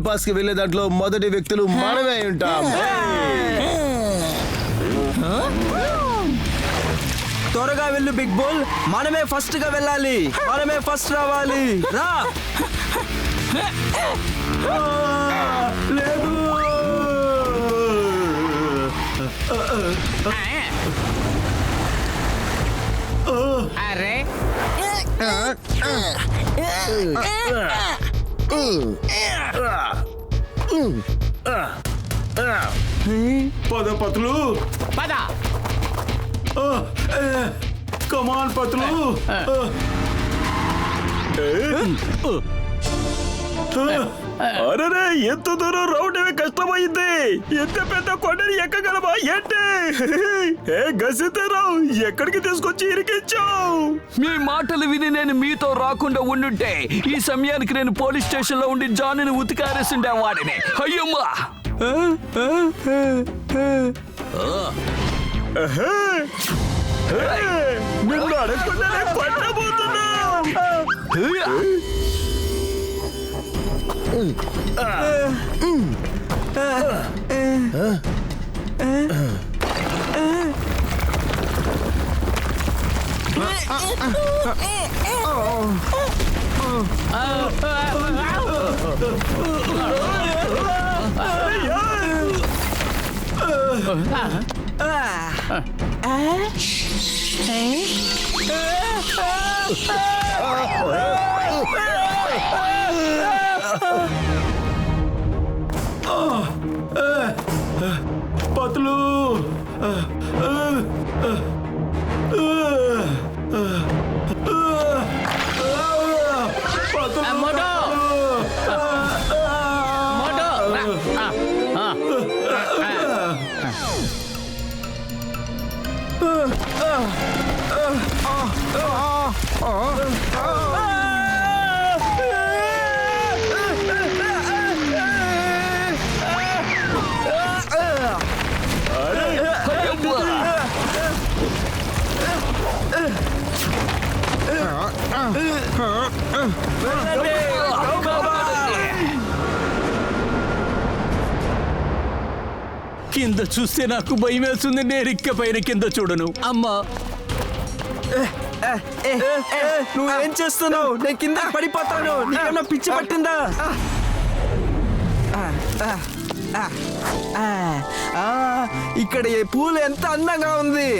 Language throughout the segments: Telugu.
పాస్ కి వెళ్లే దాంట్లో మొదటి వ్యక్తులు మనమే ఉంటాం. త్వరగా వెళ్ళు బిగ్ బుల్, మనమే ఫస్ట్ గా వెళ్ళాలి, మనమే ఫస్ట్ రావాలి. రా. లేదు. అరే పద పతులు, పద. కమాన్ పతులు. అరే ఎంత దూరం రావడమే కష్టమైంది. ఎంత పెద్ద కొండని ఎక్కగలవా ఏంటి? ఏ గసితరావు, ఎక్కడికి తీసుకొచ్చి ఇరికించావు? మీ మాటలు విని నేను మీతో రాకుండా ఉండుంటే ఈ సమయానికి నేను పోలీస్ స్టేషన్ లో ఉండి జాన్ని ఉతికారేసిండే వాడిని. అయ్యమ్మా, నిన్ను అడగకుండానే కొట్టబోతున్నా. పతులు, మోటో, కింద చూస్తే నాకు భయం వేస్తుంది. నేను ఇక్కపైన కింద చూడను. అమ్మా, నువ్వేం చేస్తున్నావు? నేను కింద పడిపోతాను. నీకన్నా పిచ్చి పట్టిందా? ఇక్కడ ఈ పూలు ఎంత అందంగా ఉంది.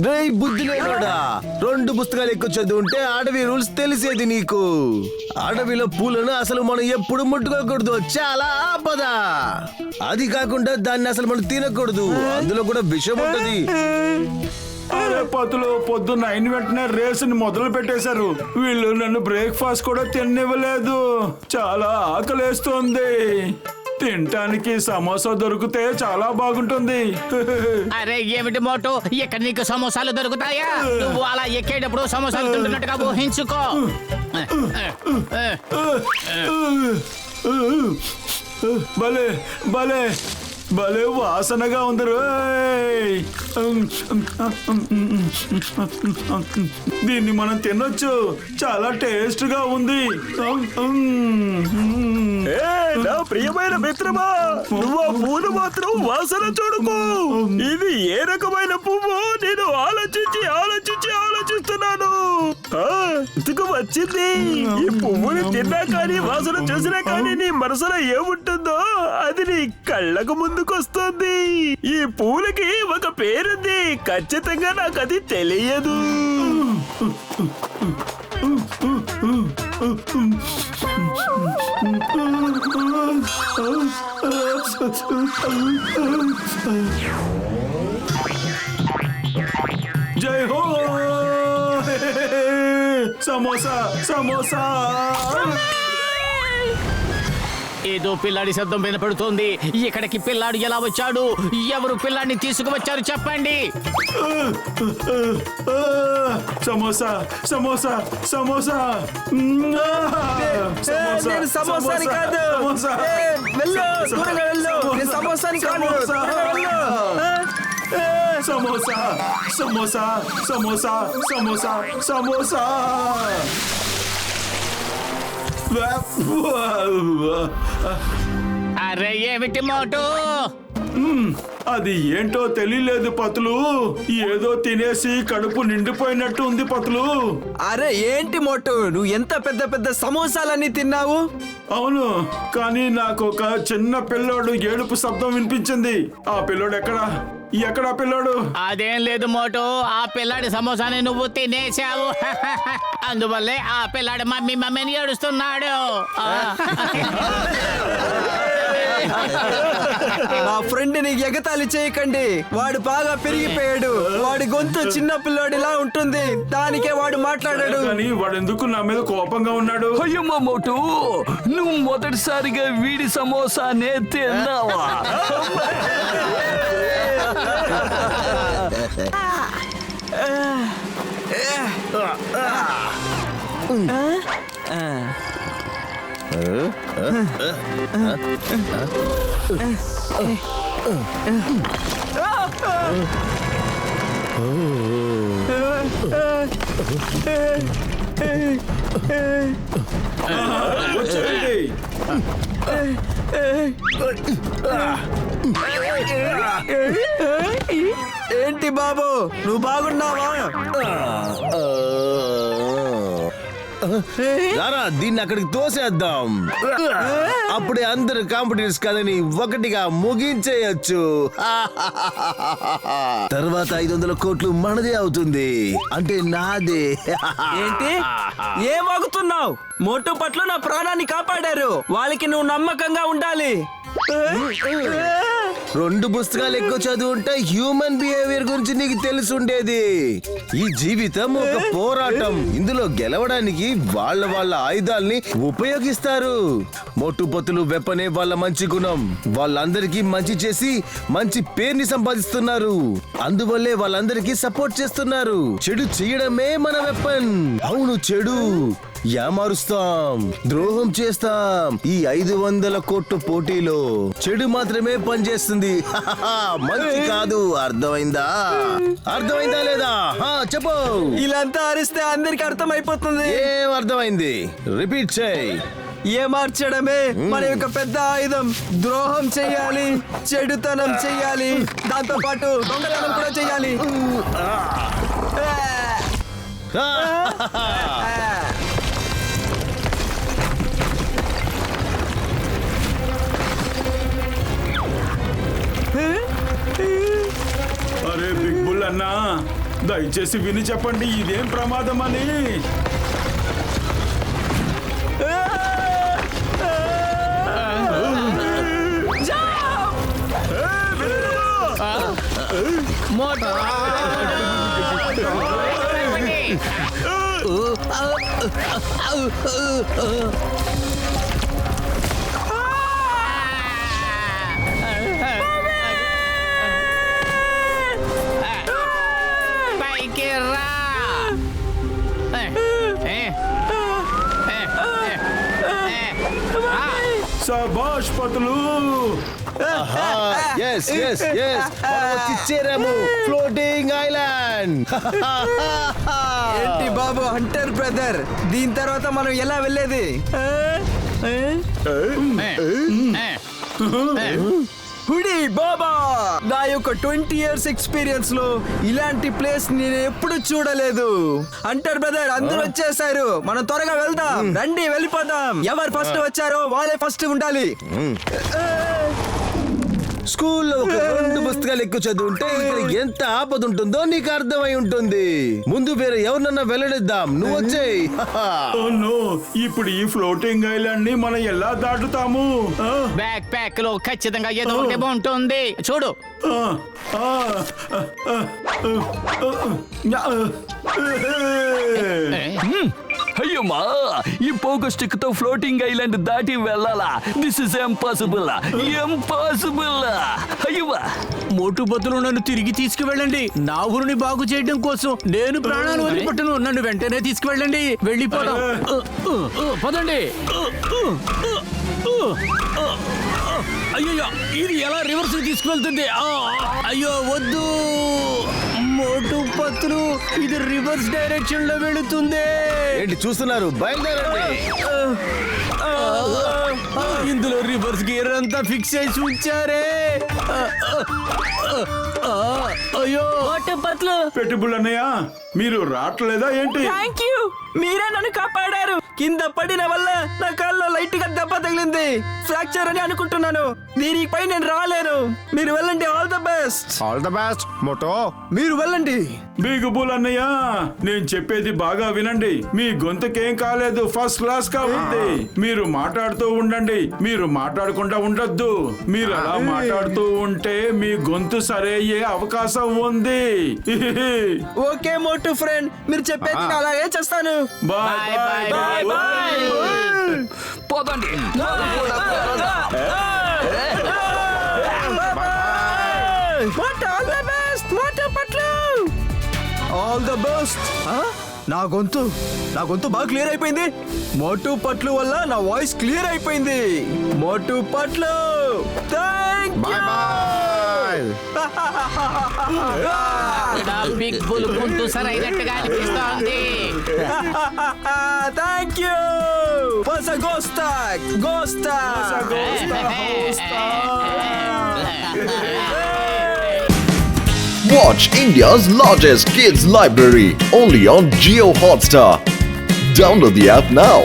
రేయ్ బుద్ధి లేనోడా, 2 పుస్తకాలు ఎక్కువ చదువుంటే అడవి రూల్స్ తెలిసేది నీకు. అడవిలో పూలను అసలు మనం ఎప్పుడు ముట్టుకోకూడదు, చాలా ఆపద. అది కాకుండా దాన్ని అసలు మనం తినకూడదు, అందులో కూడా విషం ఉంటుంది. అరే పతులు, పొద్దున్న అయిన వెంటనే రేసుని మొదలు పెట్టేశారు. వీళ్ళు నన్ను బ్రేక్ఫాస్ట్ కూడా తిననివ్వలేదు. చాలా ఆకలేస్తోంది. తినటానికి సమోసా దొరికితే చాలా బాగుంటుంది. అరే ఏమిటి మోటో, ఇక్కడ నీకు సమోసాలు దొరుకుతాయా? నువ్వు అలా ఎక్కేటప్పుడు సమోసాలు తింటున్నట్టుగా ఊహించుకో. భలే భలే భలే వాసనగా ఉంది. దీన్ని మనం తినొచ్చు, చాలా టేస్ట్ గా ఉంది. నా ప్రియమైన మిత్రమా, నువ్వు ఆ పువ్వును మాత్రం వాసన చూడుకో. ఇది ఏ రకమైన పువ్వు నేను ఆలోచిస్తున్నాను. ఇందుకు వచ్చింది. ఈ పువ్వుని తిన్నా కానీ వాసన చూసినా కానీ నీ మనసులో ఏముంటుందో అది నీ కళ్ళకు ముందుకొస్తుంది. ఈ పూలకి ఒక పేరుంది, ఖచ్చితంగా నాకు అది తెలియదు. జై హో సమోసా సమోసా. ఏదో పిల్లాడి శబ్దం వినపడుతోంది. ఇక్కడికి పిల్లాడు ఎలా వచ్చాడు? ఎవరు పిల్లాడిని తీసుకువచ్చారు చెప్పండి. సమోసా సమోసా సమోసా. సమోసాని కాదు, సమోసాని కాదు. సమోసా సమోసా సమోసా సమోసా సమోసా. అరే ఏమిటి మోటు? అది ఏంటో తెలియలేదు పతులు. ఏదో తినేసి కడుపు నిండిపోయినట్టు ఉంది పతులు. అరే ఏంటి మోటు, నువ్వు ఎంత పెద్ద పెద్ద సమోసాలన్నీ తిన్నావు? అవును, కానీ నాకు ఒక చిన్న పిల్లోడు ఏడుపు శబ్దం వినిపించింది. ఆ పిల్లోడు ఎక్కడా పిల్లోడు? అదేం లేదు మోటు, ఆ పిల్లాడి సమోసాని నువ్వు తినేశావు. అందువల్లే ఆ పిల్లాడు మమ్మీని ఏడుస్తున్నాడు. మా ఫ్రెండ్ ని ఎగతాళి చేయకండి, వాడు బాగా పెరిగిపోయాడు. వాడి గొంతు చిన్న పిల్లోడిలా ఉంటుంది, దానికే వాడు మాట్లాడాడు. కానీ వాడు ఎందుకు నా మీద కోపంగా ఉన్నాడు? అయ్యమ్మ మోటు, నువ్వు మొదటిసారిగా వీడి సమోసానే తిన్నావా? వచ్చేయండి. ఏంటి బాబు, నువ్వు బాగున్నావా? రారా, దీన్ని అక్కడికి తోసేద్దాం. అప్పుడే అందరు కాంపిటీటర్స్ కదని ఒకటిగా ముగించేయచ్చు. తర్వాత 500 కోట్లు మనదే అవుతుంది, అంటే నాదే. ఏంటి ఏమాగుతున్నావు? మోటు పట్ల నా ప్రాణాన్ని కాపాడారు, వాళ్ళకి నువ్వు నమ్మకంగా ఉండాలి. 2 పుస్తకాలు ఎక్కువ చదువుంటే హ్యూమన్ బిహేవియర్ గురించి నీకు తెలిసి ఉండేది. ఈ జీవితం ఒక పోరాటం, ఇందులో గెలవడానికి వాళ్ళ ఆయుధాల్ని ఉపయోగిస్తారు. మోటుపతులు వెపనే వాళ్ళ మంచి గుణం. వాళ్ళందరికీ మంచి చేసి మంచి పేరుని సంపాదిస్తున్నారు, అందువల్లే వాళ్ళందరికీ సపోర్ట్ చేస్తున్నారు. చెడు చేయడమే మన వెపన్. అవును, చెడు యామారుస్తాం, ద్రోహం చేస్తాం. ఈ 500 కోట్ల పోటీలో చెడు మాత్రమే పనిచేస్తుంది, మంచి కాదు. అర్థమైందా లేదా? చెప్పు. ఇలాంతా అరిస్తే అందరికి అర్థమైపోతుంది. ఏం అర్థమైంది? రిపీట్ చేయి. ఏ మార్చడమే మన యొక్క పెద్ద ఆయుధం. ద్రోహం చెయ్యాలి, చెడుతనం చెయ్యాలి, దాంతో పాటు దొంగతనం కూడా చెయ్యాలి. అరే బిగ్ బుల్ అన్నా, దయచేసి విని చెప్పండి, ఇదేం ప్రమాదం అని. మోటు పైకి రా. శభాష్ పతులు. చేరాము ఫ్లోటింగ్ ఐలాండ్. ఏంటి బాబు హంటర్ బ్రదర్, దీని తర్వాత మనం ఎలా వెళ్ళేది? హుడీ బాబా, నా యొక్క 20 years ఎక్స్పీరియన్స్ లో ఇలాంటి ప్లేస్ నేను ఎప్పుడు చూడలేదు. హంటర్ బ్రదర్ అందరూ వచ్చేసారు, మనం త్వరగా వెళ్దాం. రండి వెళ్ళిపోదాం. ఎవరు ఫస్ట్ వచ్చారో వాళ్ళే ఫస్ట్ ఉండాలి. స్కూల్లో ఒక 2 పుస్తకాలు ఎక్కువ చదువుంటే ఇక్కడ ఎంత ఆపద ఉంటుందో నీకు అర్థమై ఉంటుంది. ముందు వేరే ఎవరినన్నా వెళ్ళనిద్దాం, నువ్వు వచ్చేయ్. ఇప్పుడు ఈ ఫ్లోటింగ్ ఐలాండ్ ని మనం ఎలా దాటుతాము? బ్యాక్ ప్యాక్ లో ఖచ్చితంగా ఏదో ఒకటి ఉంటుంది, చూడు. అయ్యమ్మా, ఈ పోగో స్టిక్ తో ఫ్లోటింగ్ ఐలాండ్ దాటి వెళ్ళాలా? This is impossible. అయ్యమ్మా, మోటుబతులు నన్ను తిరిగి తీసుకువెళ్ళండి. నా ఊరిని బాగు చేయడం కోసం నేను ప్రాణాలు వదిలిపెట్టను. నన్ను వెంటనే తీసుకువెళ్ళండి, వెళ్ళిపోదాం. పదండి. అయ్యో, ఇది ఎలా రివర్స్ తీసుకువెళ్తుంది? అయ్యో వద్దు. మోటు పత్లు ఇది రివర్స్ డైరెక్షన్ లో వెళుతుంది. ఏంటి చూస్తున్నారు? బయలుదేరండి. ఇందులో రివర్స్ గేర్ అంతా ఫిక్స్ చేసి ఉంచారే. అయ్యో పెట్టుబుల్ అన్నయ్య మీరు రావట్లేదా ఏంటి? థ్యాంక్ యూ, మీరే నన్ను కాపాడారు. కింద పడిన వల్ల నా కాల్లో లైట్ గా దెబ్బ తగిలింది. ఫ్రాక్చర్ అని అనుకుంటున్నాను. దీనిపై నేను రాలేను. మీరు వెళ్ళండి. All the best. All the best motto. మీరు వెళ్ళండి. బిగ్ బుల్ అన్నయ్య నేను చెప్పేది బాగా వినండి. మీ గొంతుకేం కాలేదు, ఫస్ట్ క్లాస్ గా ఉంది. మీరు మాట్లాడుతూ ఉండండి, మీరు మాట్లాడకుండా ఉండొద్దు. మీరు అలా మాట్లాడుతూ ఉంటే మీ గొంతు సరయ్యే అవకాశం ఉంది. ఓకే మోటు ఫ్రెండ్, మీరు చెప్పేది నేను అలాగే చేస్తాను. Bye bye bye. పోదండి. All the best Motu Patlu. All the best. నా గొంతు బాగా క్లియర్ అయిపోయింది. మోటు పట్లు వల్ల నా వాయిస్ క్లియర్ అయిపోయింది. మోటు పట్లు థ్యాంక్ బిగ్ బుల్ గొంతు సరైనట్టుగా అనిపిస్తోంది. Thank you. గోస్తా. Watch India's largest kids library only on Jio Hotstar. Download the app now.